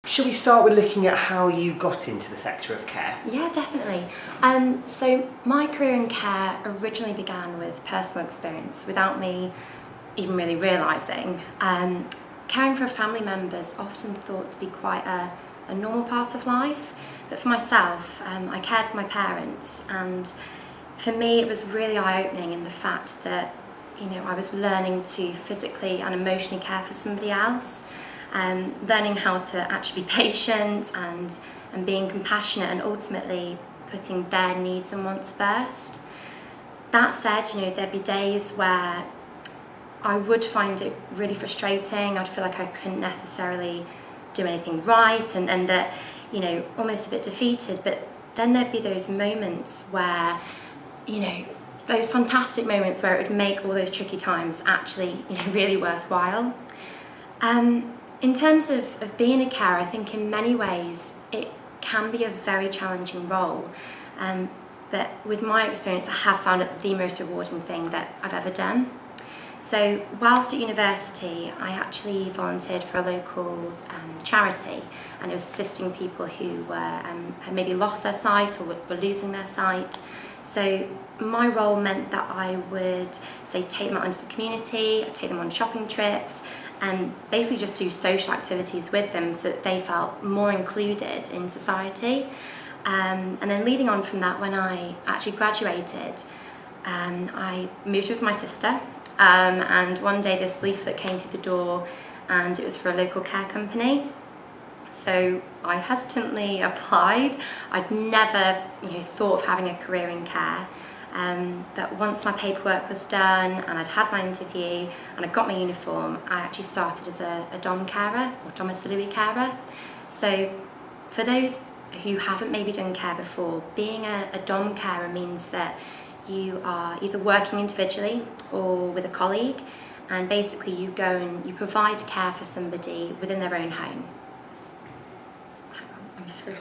Shall we start with looking at how you got into the sector of care? Yeah, definitely. So my career in care originally began with personal experience without me even really realising. Caring for family members often thought to be quite a normal part of life, but for myself, I cared for my parents, and for me it was really eye-opening in the fact that I was learning to physically and emotionally care for somebody else. Learning how to actually be patient and being compassionate and ultimately putting their needs and wants first. That said, there'd be days where I would find it really frustrating. I'd feel like I couldn't necessarily do anything right and that, almost a bit defeated. But then there'd be those moments where, those fantastic moments where it would make all those tricky times actually, really worthwhile. In terms of being a carer, I think in many ways it can be a very challenging role, but with my experience I have found it the most rewarding thing that I've ever done. So whilst at university I actually volunteered for a local charity, and it was assisting people who had maybe lost their sight or were losing their sight. So my role meant that I would take them out into the community, I'd take them on shopping trips, and basically just do social activities with them so that they felt more included in society. And then leading on from that, when I actually graduated, I moved with my sister, and one day this leaflet came through the door and it was for a local care company. So I hesitantly applied. I'd never thought of having a career in care. But once my paperwork was done and I'd had my interview and I got my uniform, I actually started as a dom carer or domiciliary carer. So for those who haven't maybe done care before, being a dom carer means that you are either working individually or with a colleague, and basically you go and you provide care for somebody within their own home. Hang on, I'm sorry.